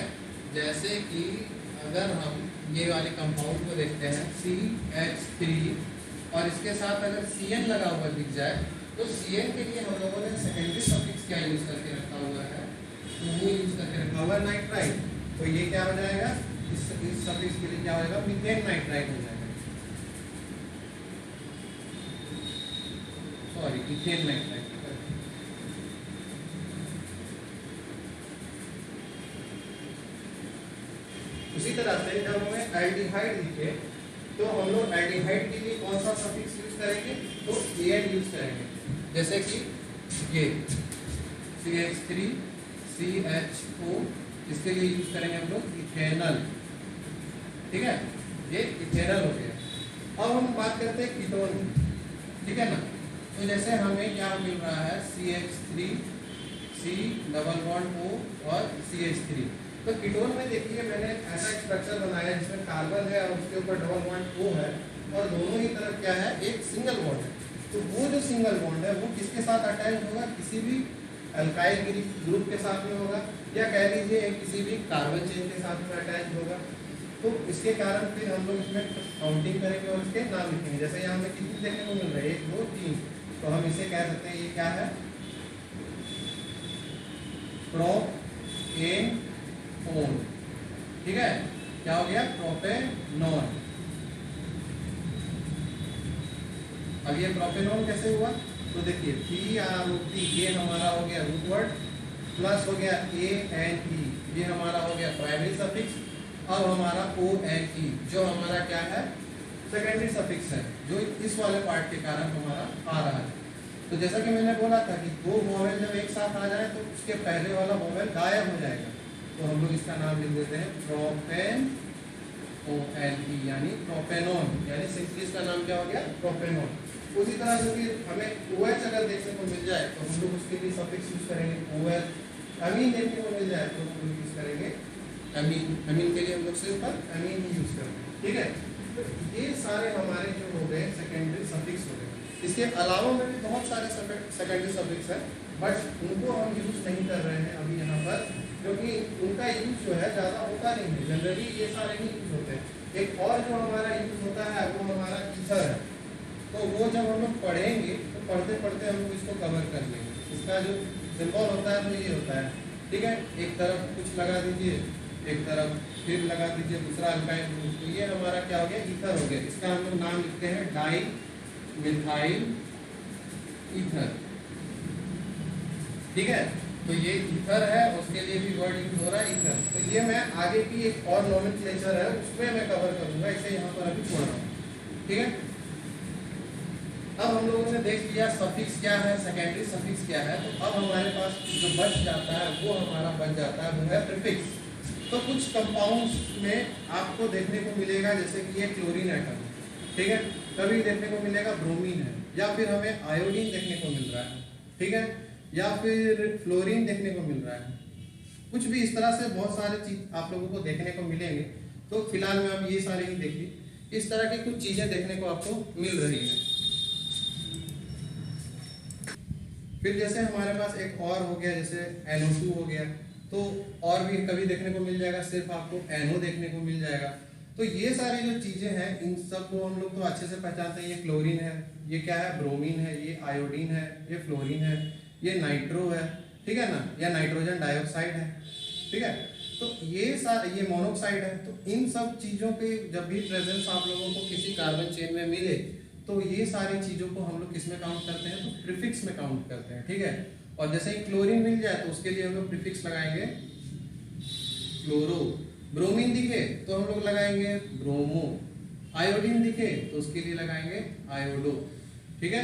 जैसे कि अगर हम ये वाले कंपाउंड को देखते हैं CH3 और इसके साथ अगर CN लगा हुआ दिख जाए तो CN के लिए हम लोगों ने सेकेंडरी सफिक्स क्या यूज करके रखा हुआ है, तो वो यूज करके रखा हुआ है नाइट्राइड। तो ये क्या हो जाएगा, इस सफिक्स के लिए क्या होगा, मीथेन नाइट्राइड हो जाएगा, सॉरी इथेन नाइट्राइड। उसी तरह से जब हमें एल्डिहाइड दिखे तो हम लोग एल्डिहाइड के लिए कौन सा सफिक्स यूज करेंगे, तो AN यूज करेंगे। जैसे कि ये CH3 CHO, इसके लिए यूज करेंगे हम लोग इथेनल। ठीक है, ये इथेनल हो गया। अब हम बात करते हैं कीटोन की, ठीक है ना। तो जैसे हमें क्या मिल रहा है, CH3 C double bond O और CH3। तो कीटोन में देखिए मैंने ऐसा एक स्ट्रक्चर बनाया जिसमें कार्बन है और उसके ऊपर डबल बॉन्ड O है और दोनों ही तरफ क्या है, एक सिंगल बॉन्ड है। तो वो जो सिंगल बॉन्ड है वो किसके साथ अटैच होगा, किसी भी अल्काइल ग्रुप के साथ में होगा, या कह लीजिए किसी भी कार्बन चेन के साथ में अटैच होगा। तो इसके कारण फिर हम लोग इसमें काउंटिंग करेंगे और इसके नाम लिखेंगे। जैसे यहाँ हमें कितने देखने को मिल रहा है, 1 2 3, तो हम इसे कह सकते हैं ये क्या है, प्रोपेनोन। ठीक है, क्या हो गया, प्रोपेनोन। अब ये प्रोपेनोन कैसे हुआ, तो देखिए PROP ये हमारा हो गया रूट वर्ड, प्लस हो गया ANE ये हमारा हो गया प्राइमरी सफिक्स। अब हमारा ONE जो हमारा क्या है, सेकेंडरी सफिक्स है, जो इस वाले पार्ट के कारण हमारा आ रहा है। तो जैसा कि मैंने बोला था कि दो वोवेल जब एक साथ आ जाए तो उसके पहले वाला वोवेल गायब हो जाएगा। तो हम लोग इसका नाम लिख देते हैं प्रोपेन ONE यानी प्रोपेनोन, यानी सिंपली इसका नाम क्या हो गया, प्रोपेनोन। उसी तरह जो कि हमें OH अगर देखने को मिल जाए तो हम लोग उसके लिए सफिक्स यूज करेंगे OL। अमीन देखने को मिल जाए तो हम लोग यूज करेंगे अमीन। अमीन के लिए हम लोग सिर्फ अमीन ही यूज करेंगे। ठीक है, तो ये सारे हमारे जो हो गए सेकेंडरी सफिक्स हो गए। इसके अलावा में भी बहुत सारे सेकेंडरी सफिक्स है, बट उनको हम यूज नहीं कर रहे हैं अभी यहाँ पर, क्योंकि उनका यूज जो है ज़्यादा होता नहीं है। जनरली ये सारे ही यूज होते हैं। एक और जो हमारा यूज होता है वो हमारा ईथर है। तो वो जब हम लोग पढ़ेंगे तो पढ़ते पढ़ते हम लोग इसको कवर कर लेंगे। इसका जो सिंबल होता है तो ये होता है, ठीक है, एक तरफ कुछ लगा दीजिए, एक तरफ फिर लगा दीजिए दूसरा अल्काइल ग्रुप। तो ये हमारा क्या हो गया, ईथर हो गया। इसका हम लोग नाम लिखते हैं डाई मिथाइल ईथर। ठीक है, तो ये ईथर है, उसके लिए भी वर्ड यूज हो रहा है ईथर। तो ये मैं आगे की एक और नॉमेनक्लेचर है उसमें मैं कवर करूंगा, इसे यहाँ पर अभी छोड़ रहा हूँ। ठीक है, अब हम लोगों ने देख लिया सफिक्स क्या है, सेकेंडरी सफिक्स क्या है। तो अब हमारे पास जो बच जाता है वो हमारा बच जाता है वो है प्रीफिक्स। तो कुछ कंपाउंड्स में आपको देखने को मिलेगा जैसे कि ये क्लोरीन एटम, ठीक है, कभी देखने को मिलेगा ब्रोमीन है, या फिर हमें आयोडीन देखने को मिल रहा है, ठीक है, या फिर फ्लोरीन देखने को मिल रहा है। कुछ भी इस तरह से बहुत सारे चीज आप लोगों को देखने को मिलेंगे। तो फिलहाल में आप ये सारे ही देखिए, इस तरह की कुछ चीजें देखने को आपको मिल रही है। फिर जैसे हमारे पास एक और हो गया जैसे NO2 हो गया, तो और भी कभी देखने को मिल जाएगा, सिर्फ आपको NO देखने को मिल जाएगा। तो ये सारी जो चीजें हैं इन सब को हम लोग तो अच्छे से पहचानते हैं। ये क्लोरीन है, ये क्या है, ब्रोमीन है, ये आयोडीन है, ये फ्लोरीन है, ये नाइट्रो है, ठीक है ना, या नाइट्रोजन डाइऑक्साइड है, ठीक है। तो ये मोनोक्साइड है। तो इन सब चीजों के जब भी प्रेजेंस आप लोगों को किसी कार्बन चेन में मिले तो ये सारी चीजों को हम लोग किसमें काउंट करते हैं, तो प्रीफिक्स में काउंट करते हैं। ठीक है, और जैसे ही क्लोरीन मिल जाए तो उसके लिए हम लोग प्रीफिक्स लगाएंगे क्लोरो, ब्रोमीन दिखे तो हम लोग लगाएंगे ब्रोमो, आयोडीन दिखे तो उसके लिए लगाएंगे आयोडो, ठीक है।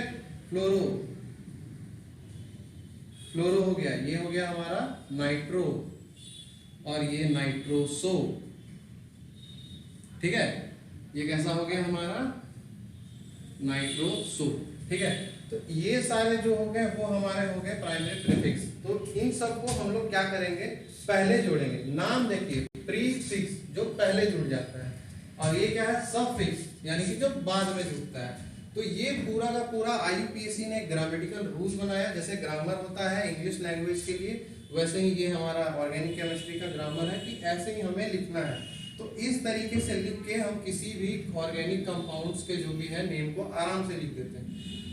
फ्लोरो, फ्लोरो हो गया, ये हो गया हमारा नाइट्रो, और ये नाइट्रोसो, ठीक है। ये कैसा हो गया हमारा नाइट्रोसो, ठीक है। तो ये सारे जो हो गए वो हमारे हो गए प्राइमरी प्रीफिक्स। तो इन सबको हम लोग क्या करेंगे, पहले जोड़ेंगे। नाम देखिए प्रीफिक्स जो पहले जुड़ जाता है, और ये क्या है सफिक्स, यानी कि जो बाद में जुड़ता है। तो ये पूरा का पूरा IUPAC ने ग्रामेटिकल रूल्स बनाया। जैसे ग्रामर होता है इंग्लिश लैंग्वेज के लिए, वैसे ही ये हमारा ऑर्गेनिक केमिस्ट्री का ग्रामर है कि ऐसे ही हमें लिखना है। तो इस तरीके से लिख के हम किसी भी ऑर्गेनिक कंपाउंड्स के जो भी है नेम को आराम से लिख देते हैं।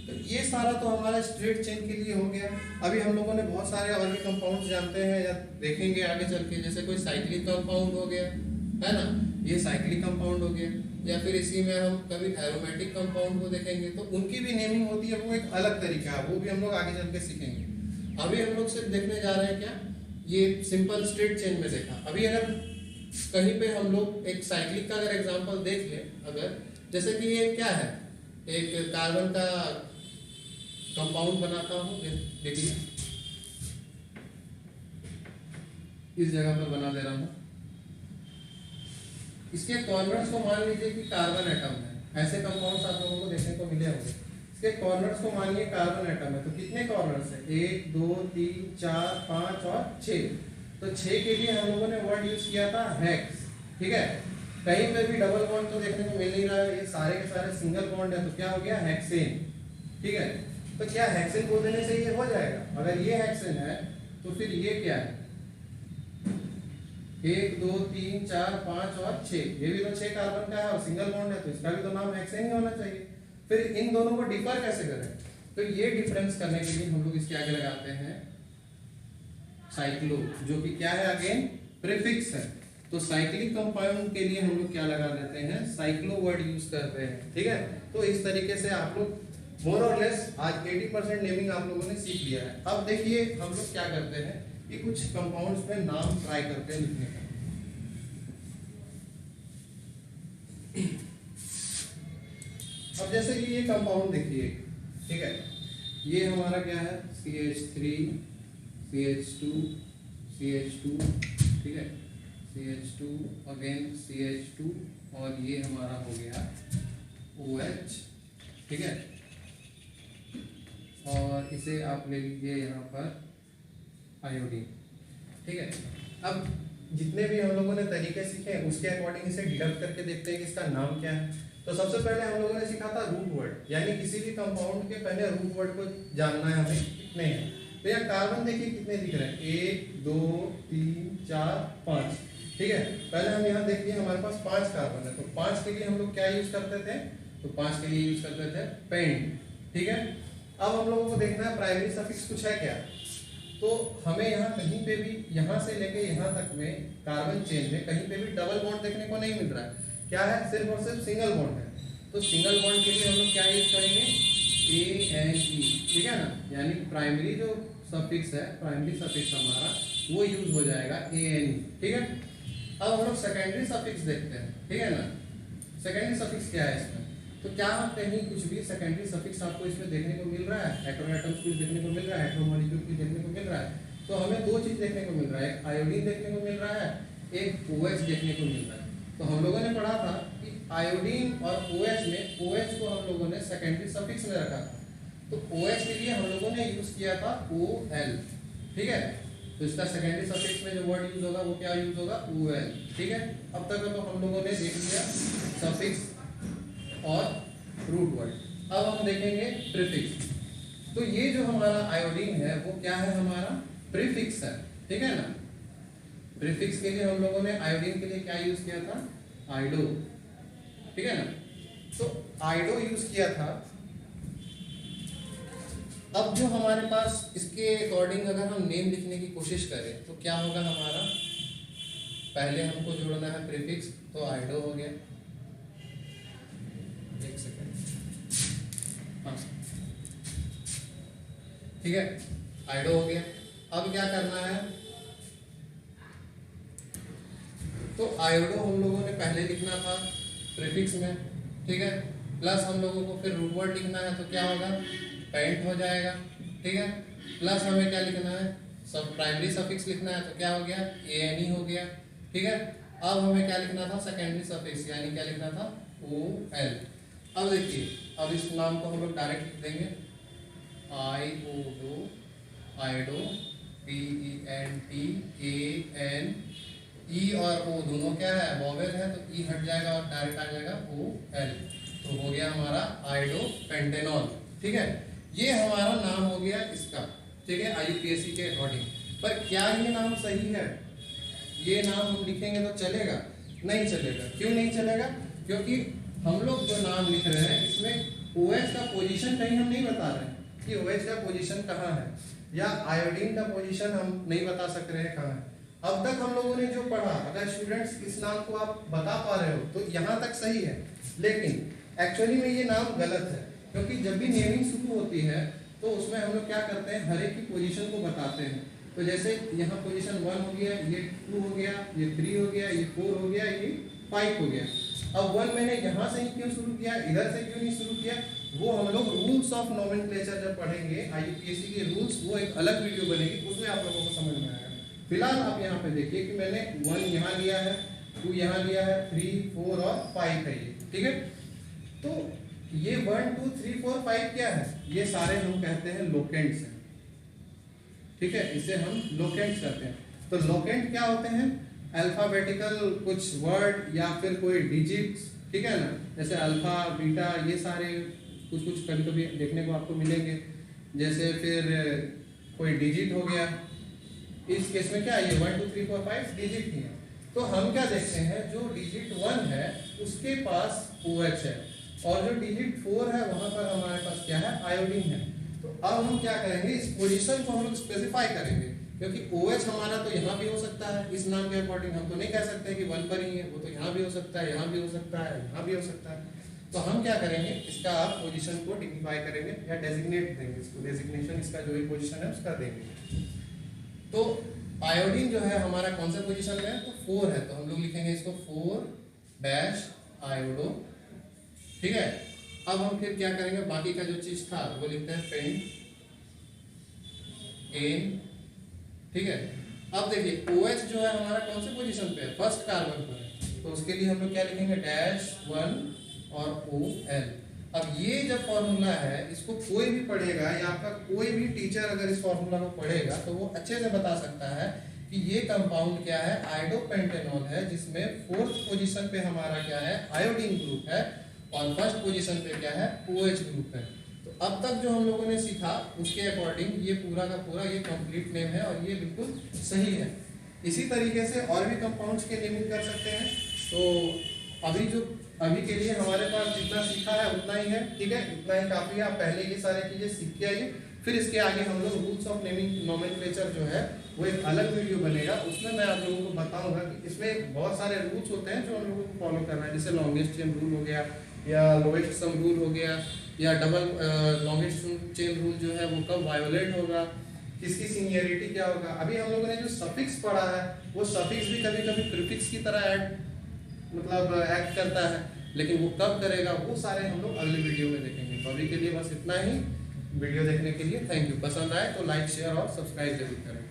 तो ये सारा तो हमारा स्ट्रेट चेन के लिए हो गया। अभी हम लोगों ने बहुत सारे और भी कंपाउंड्स जानते हैं या देखेंगे आगे चल के, जैसे कोई साइक्लिक कंपाउंड हो गया है ना, ये साइक्लिक कंपाउंड हो गया, या फिर इसी में हम कभी एरोमेटिक कंपाउंड को देखेंगे तो उनकी भी नेमिंग होती है, वो एक अलग तरीका है, वो भी हम लोग आगे चल के सीखेंगे। अभी हम लोग सिर्फ देखने जा रहे हैं क्या, ये सिंपल स्ट्रेट चेन में देखा। अभी अगर कहीं पे हम लोग एक साइक्लिक का अगर एग्जांपल देख ले, अगर जैसे कि ये क्या है, एक कार्बन का कंपाउंड बनाता हूँ, देखिए इस जगह पर बना दे रहा हूँ। इसके कॉर्नर्स को मान लीजिए कि कार्बन एटम है, ऐसे कंपाउंड्स आप लोगों को देखने को मिले होंगे। इसके कॉर्नर्स को मानिए कार्बन एटम है, तो कितने कॉर्नर्स है, 1 2 3 4 5 और 6। तो 6 के लिए हम लोगों ने वर्ड यूज किया था हेक्स, ठीक है। कहीं पे भी डबल बॉन्ड तो देखने को मिल नहीं रहा है, ये सारे के सारे सिंगल बॉन्ड है, तो क्या हो गया हेक्सेन, ठीक है। तो क्या हेक्सेन बोल देने से ये हो जाएगा, अगर ये हेक्सेन है तो फिर ये क्या है, 1 2 3 4 5 और 6, ये भी तो 6 कार्बन का है और सिंगल बॉन्ड है, तो इसका भी तो नाम हेक्सेन ही होना चाहिए। फिर इन दोनों को डिफर कैसे करें, तो ये डिफरेंस करने के लिए हम लोग इसके आगे लगाते हैं साइक्लो, जो कि क्या है अगेन प्रीफिक्स है। तो साइक्लिक कंपाउंड के लिए हम लोग क्या लगा देते हैं, साइक्लो वर्ड यूज करते हैं, ठीक है। तो इस तरीके से आप लोग मोर और लेस आज 80% नेमिंग आप लोगों ने सीख लिया है। अब देखिए हम लोग क्या करते हैं कि कुछ कंपाउंड्स में नाम ट्राई करते हैं लिखने का। अब जैसे कि ये कंपाउंड देखिए, ठीक है, ये हमारा क्या है CH3 CH2 CH2, ठीक है, CH2 अगेन CH2, और ये हमारा हो गया OH, ठीक है। और इसे आप ले लीजिए यहाँ पर आयोडीन, ठीक है। अब जितने भी हम लोगों ने तरीके सीखे उसके अकॉर्डिंग इसे डिडक्ट करके देखते हैं कि इसका नाम क्या है। तो सबसे पहले हम लोगों ने सीखा था रूट वर्ड, यानी किसी भी कंपाउंड के पहले रूट वर्ड को जानना है हमें कितने हैं। तो यहाँ कार्बन देखिए कितने दिख रहे हैं, 1 2 3 4 5, ठीक है। पहले हम यहाँ देखिए हमारे पास 5 कार्बन है, तो 5 के लिए हम लोग क्या यूज करते थे, तो 5 के लिए यूज करते थे पेंट, ठीक है। अब हम लोगों को देखना है प्राइमरी सफिक्स कुछ है क्या, तो हमें यहाँ कहीं पे भी यहाँ से लेके यहाँ तक में कार्बन चेन में कहीं पे भी डबल बॉन्ड देखने को नहीं मिल रहा है, क्या है सिर्फ और सिर्फ सिंगल बॉन्ड है। तो सिंगल बॉन्ड के लिए हम लोग क्या यूज करेंगे, ANE, ठीक है ना, यानी प्राइमरी जो सफिक्स है, प्राइमरी सफिक्स हमारा वो यूज हो जाएगा ANE, ठीक है। अब हम लोग सेकेंडरी सफिक्स देखते हैं, ठीक है ना। सेकेंडरी सफिक्स क्या है इसमें, तो क्या कहीं कुछ भी सेकेंडरी सफिक्स आपको इसमें देखने को मिल रहा है, हेटेरोएटम्स कुछ देखने को मिल रहा है, हेटेरोमॉलिक्यूल कुछ देखने को मिल रहा है। तो हमें दो चीज देखने को मिल रहा है, एक आयोडीन देखने को मिल रहा है, एक OH देखने को मिल रहा है। तो हम लोगों ने पढ़ा था कि आयोडीन और OH में OH को हम लोगों ने सेकेंडरी सफिक्स में रखा था, तो OH के लिए हम लोगों ने यूज किया था OL, ठीक है। तो इसका सेकेंडरी सफिक्स में जो वर्ड यूज होगा वो क्या यूज होगा, OL, ठीक है। अब तक तो हम लोगों ने देख लिया सफिक्स और रूट वर्ड। अब हम देखेंगे प्रीफिक्स। तो ये जो हमारा आयोडीन है वो क्या है, हमारा प्रीफिक्स है, ठीक है ना। प्रीफिक्स के लिए हम लोगों ने आयोडीन के लिए क्या यूज किया था, आइडो, ठीक है ना। तो आइडो यूज किया था। अब जो हमारे पास इसके अकॉर्डिंग अगर हम नेम लिखने की कोशिश करें तो क्या होगा हमारा, पहले हमको जोड़ना है प्रीफिक्स, तो आइडो हो गया, एक सेकेंड, हाँ ठीक है, आइडो हो गया। अब क्या करना है, तो आयोडो हम लोगों ने पहले लिखना था प्रीफिक्स में, ठीक है, प्लस हम लोगों को फिर रूट वर्ड लिखना है, तो क्या होगा, पेंट हो जाएगा, ठीक है, प्लस हमें क्या लिखना है, सब प्राइमरी सफिक्स लिखना है, तो क्या हो गया, ANE हो गया, ठीक है। अब हमें क्या लिखना था, सेकेंडरी सफिक्स, यानी क्या लिखना था, OL। अब देखिए, अब इस नाम को हम लोग डायरेक्ट लिख देंगे, आयोडो, आयोडो, PENT, E और O दोनों क्या है, वोवेल है, तो E हट जाएगा और डायरेक्ट आ जाएगा OL, तो हो गया हमारा आयोडो पेंटेनॉल, ठीक है। ये हमारा नाम हो गया इसका, ठीक है, IUPAC के अकॉर्डिंग। पर क्या ये नाम सही है, ये नाम हम लिखेंगे तो चलेगा, नहीं चलेगा। क्यों नहीं चलेगा, क्योंकि हम लोग जो नाम लिख रहे हैं इसमें OH का पोजीशन कहीं हम नहीं बता रहे हैं कि OH का पोजीशन कहाँ है, या आयोडीन का पोजीशन हम नहीं बता सक रहे हैं कहाँ है। अब तक हम लोगों ने जो पढ़ा, अगर स्टूडेंट्स इस नाम को आप बता पा रहे हो तो यहाँ तक सही है, लेकिन एक्चुअली में ये नाम गलत है, क्योंकि जब भी नेमिंग शुरू होती है तो उसमें हम लोग क्या करते हैं, हर एक की पोजीशन को बताते हैं। तो जैसे यहाँ पोजीशन 1 हो गया, ये 2 हो गया, ये 3 हो गया, ये 4 हो गया, ये 5 हो गया। अब 1 मैंने यहाँ से ही क्यों शुरू किया, इधर से क्यों नहीं शुरू किया, वो हम लोग रूल्स ऑफ नोमेनक्लेचर जब पढ़ेंगे, IUPAC के रूल्स, वो एक अलग वीडियो बनेगी, उसमें आप लोगों को समझ में आएगा। फिलहाल आप यहाँ पे देखिए कि मैंने 1 यहाँ लिया है, 2 यहाँ लिया है, 3, 4 और 5 है ये, ठीक है। तो ये 1, 2, 3, 4, 5 क्या है, ये सारे हम कहते हैं लोकेंट्स हैं, ठीक है, इसे हम लोकेंट्स कहते हैं। तो लोकेंट क्या होते हैं, अल्फाबेटिकल कुछ वर्ड या फिर कोई डिजिट्स, ठीक है ना, जैसे अल्फा, बीटा, ये सारे कुछ कुछ कभी कभी देखने को आपको मिलेंगे। जैसे फिर कोई डिजिट हो गया, इस केस में क्या है, ये 1, 2, 3, 4, 5 डिजिट ही है। तो हम क्या देखते हैं, जो डिजिट 1 है उसके पास OH है, और जो डिजिट 4 है वहां पर हमारे पास क्या है, आयोडीन है। तो अब हम क्या करेंगे, इस पोजीशन को हम लोग स्पेसिफाई करेंगे, क्योंकि OH हमारा तो यहाँ भी हो सकता है, इस नाम के अकॉर्डिंग हम तो नहीं कह सकते कि 1 पर ही है, वो तो यहाँ भी हो सकता है, यहाँ भी हो सकता है, यहाँ भी हो सकता है। तो हम क्या करेंगे, इसका आप पोजीशन को डिग्निफाई करेंगे या डेजिग्नेट देंगे, इसको डेजिग्नेशन इसका जो भी पोजीशन है उसका देंगे। तो आयोडीन जो है हमारा कौन सा पोजीशन में है, तो 4 है, तो हम लोग लिखेंगे इसको 4- आयोडो, ठीक है। अब हम फिर क्या करेंगे, बाकी का जो चीज था वो लिखते हैं पेंट, एन, ठीक है। अब देखिए OH जो है हमारा कौन से पोजीशन पे है, फर्स्ट कार्बन पर है, तो उसके लिए हम लोग क्या लिखेंगे, -1 और OL। अब ये जब फॉर्मूला है, इसको कोई भी पढ़ेगा या आपका कोई भी टीचर अगर इस फॉर्मूला को पढ़ेगा तो वो अच्छे से बता सकता है कि ये कंपाउंड क्या है, आयोडोपेंटेनॉल है, जिसमें 4th पोजीशन पे हमारा क्या है, आयोडीन ग्रुप है, और फर्स्ट पोजीशन पे क्या है, OH ग्रुप है। तो अब तक जो हम लोगों ने सीखा उसके अकॉर्डिंग ये पूरा का पूरा ये कंप्लीट नेम है और ये बिल्कुल सही है। इसी तरीके से और भी कंपाउंड्स के नेमिंग कर सकते हैं। तो अभी के लिए हमारे पास जितना सीखा है उतना ही है, ठीक है, इतना ही काफी है। आप पहले ये सारी चीजें सीख के आइए, फिर इसके आगे हम लोग रूल्स ऑफ नेमिंग नोमेनक्लेचर जो है वो एक अलग वीडियो बनेगा, उसमें मैं आप लोगों को बताऊंगा कि इसमें बहुत सारे रूल्स होते हैं जो हम लोगों को फॉलो करना है, जैसे लॉन्गेस्ट चेन रूल हो गया, या लोएस्ट सम रूल हो गया, या डबल लॉन्गेस्ट चेन रूल जो है वो कब वायोलेट होगा, किसकी सीनियरिटी क्या होगा। अभी हम लोगों ने जो सफिक्स पढ़ा है वो सफिक्स भी कभी कभी प्रीफिक्स की तरह एक्ट करता है, लेकिन वो कब करेगा वो सारे हम लोग अगले वीडियो में देखेंगे। तो अभी के लिए बस इतना ही। वीडियो देखने के लिए थैंक यू। पसंद आए तो लाइक, शेयर और सब्सक्राइब जरूर करें।